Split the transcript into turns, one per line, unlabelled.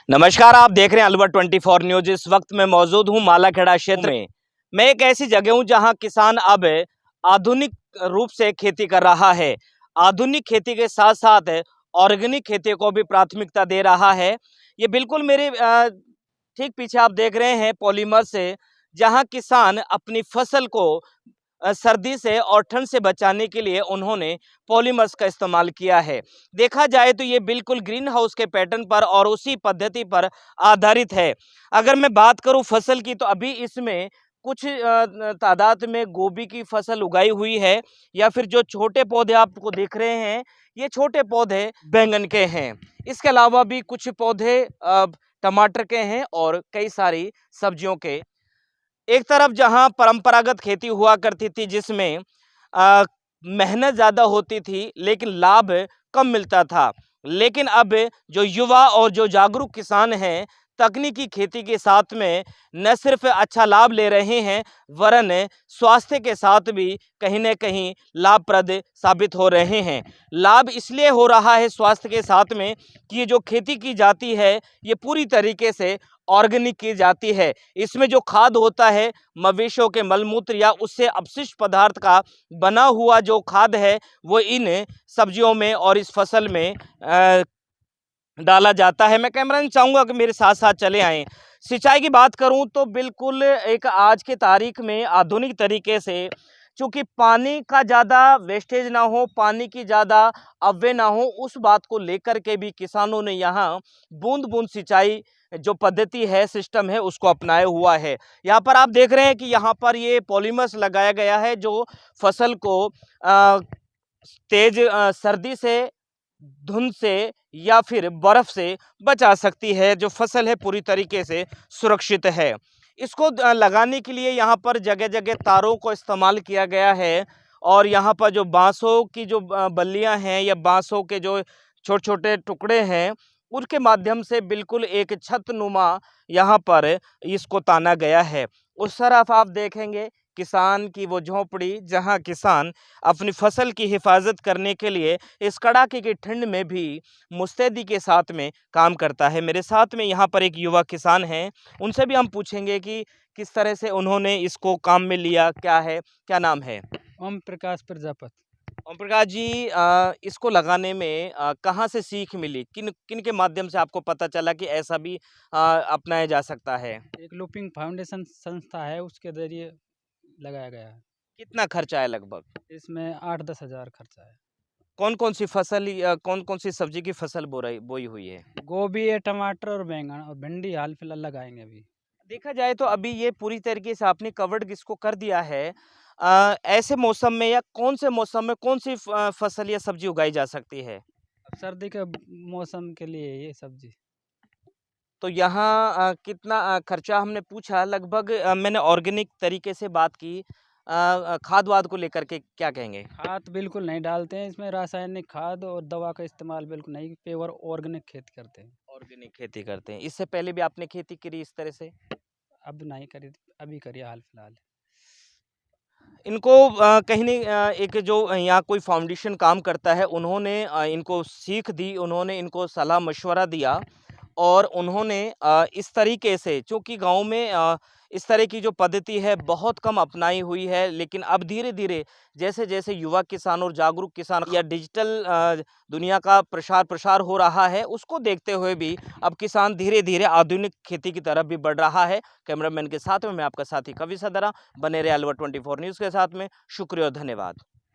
नमस्कार, आप देख रहे हैं अलवर 24 न्यूज। इस वक्त मैं मौजूद हूं मालाखेड़ा क्षेत्र में। मैं एक ऐसी जगह हूं जहां किसान अब आधुनिक रूप से खेती कर रहा है। आधुनिक खेती के साथ साथ ऑर्गेनिक खेती को भी प्राथमिकता दे रहा है। ये बिल्कुल मेरे ठीक पीछे आप देख रहे हैं पॉलीमर से, जहां किसान अपनी फसल को सर्दी से और ठंड से बचाने के लिए उन्होंने पॉलीमर्स का इस्तेमाल किया है। देखा जाए तो ये बिल्कुल ग्रीन हाउस के पैटर्न पर और उसी पद्धति पर आधारित है। अगर मैं बात करूं फसल की, तो अभी इसमें कुछ तादाद में गोभी की फसल उगाई हुई है, या फिर जो छोटे पौधे आपको दिख रहे हैं, ये छोटे पौधे बैंगन के हैं। इसके अलावा भी कुछ पौधे टमाटर के हैं और कई सारी सब्जियों के। एक तरफ जहां परंपरागत खेती हुआ करती थी, जिसमें मेहनत ज़्यादा होती थी लेकिन लाभ कम मिलता था, लेकिन अब जो युवा और जो जागरूक किसान हैं, तकनीकी खेती के साथ में न सिर्फ अच्छा लाभ ले रहे हैं, वरन स्वास्थ्य के साथ भी कहीं न कहीं लाभप्रद साबित हो रहे हैं। लाभ इसलिए हो रहा है स्वास्थ्य के साथ में कि ये जो खेती की जाती है, ये पूरी तरीके से ऑर्गेनिक की जाती है। इसमें जो खाद होता है, मवेशियों के मलमूत्र या उससे अपशिष्ट पदार्थ का बना हुआ जो खाद है, वो इन सब्जियों में और इस फसल में डाला जाता है। मैं कैमरामैन चाहूँगा कि मेरे साथ साथ चले आएँ। सिंचाई की बात करूँ तो बिल्कुल एक आज के तारीख में आधुनिक तरीके से, चूँकि पानी का ज़्यादा वेस्टेज ना हो, पानी की ज़्यादा अपव्यय ना हो, उस बात को लेकर के भी किसानों ने यहाँ बूंद-बूंद सिंचाई जो पद्धति है, सिस्टम है, उसको अपनाया हुआ है। यहाँ पर आप देख रहे हैं कि यहाँ पर ये पॉलीमर्स लगाया गया है, जो फसल को तेज सर्दी से, धुंध से या फिर बर्फ से बचा सकती है। जो फसल है पूरी तरीके से सुरक्षित है। इसको लगाने के लिए यहाँ पर जगह-जगह तारों को इस्तेमाल किया गया है, और यहाँ पर जो बाँसों की जो बल्लियाँ हैं या बाँसों के जो छोटे-छोटे टुकड़े हैं, उनके माध्यम से बिल्कुल एक छतनुमा यहाँ पर इसको ताना गया है। उस तरफ आप देखेंगे किसान की वो झोंपड़ी, जहाँ किसान अपनी फसल की हिफाजत करने के लिए इस कड़ाके की ठंड में भी मुस्तैदी के साथ में काम करता है। मेरे साथ में यहाँ पर एक युवा किसान हैं, उनसे भी हम पूछेंगे कि किस तरह से उन्होंने इसको काम में लिया, क्या है, क्या नाम है?
ओम प्रकाश प्रजापति।
ओम प्रकाश जी, इसको लगाने में कहाँ से सीख मिली? किन किन के माध्यम से आपको पता चला कि ऐसा भी अपनाया जा सकता है?
एक लूपिंग फाउंडेशन संस्था है, उसके जरिए लगाया गया है।
कितना खर्चा है लगभग?
इसमें 8-10 हज़ार खर्चा है।
कौन-कौन सी फसल या कौन-कौन सी सब्जी की फसल बोई हुई है?
गोभी है, टमाटर और बैंगन और भिंडी हाल फिलहाल लगाएंगे अभी।
देखा जाए तो अभी ये पूरी तरीके से आपने कवर्ड इसको कर दिया है। ऐसे मौसम में या कौन से मौसम में कौन सी फसल या सब्जी उगाई जा सकती है?
अब सर्दी के मौसम के लिए ये सब्जी
तो यहाँ कितना खर्चा हमने पूछा लगभग, मैंने ऑर्गेनिक तरीके से बात की। खाद-वाद को लेकर के क्या कहेंगे?
खाद बिल्कुल नहीं डालते हैं इसमें, रासायनिक खाद और दवा का इस्तेमाल बिल्कुल नहीं, पेवर ऑर्गेनिक खेती करते हैं।
ऑर्गेनिक खेती करते हैं। इससे पहले भी आपने खेती करी इस तरह से?
अब नहीं करी, अभी करी हाल फिलहाल।
इनको कहीं नहीं, एक जो यहाँ कोई फाउंडेशन काम करता है, उन्होंने इनको सीख दी, उन्होंने इनको सलाह-मशवरा दिया, और उन्होंने इस तरीके से, चूँकि गाँव में इस तरह की जो पद्धति है बहुत कम अपनाई हुई है, लेकिन अब धीरे-धीरे जैसे-जैसे युवा किसान और जागरूक किसान या डिजिटल दुनिया का प्रसार हो रहा है, उसको देखते हुए भी अब किसान धीरे-धीरे आधुनिक खेती की तरफ भी बढ़ रहा है। कैमरामैन के साथ में मैं आपका साथी कवि सदरा, बने रहे अलवर 24 न्यूज़ के साथ में। शुक्रिया और धन्यवाद।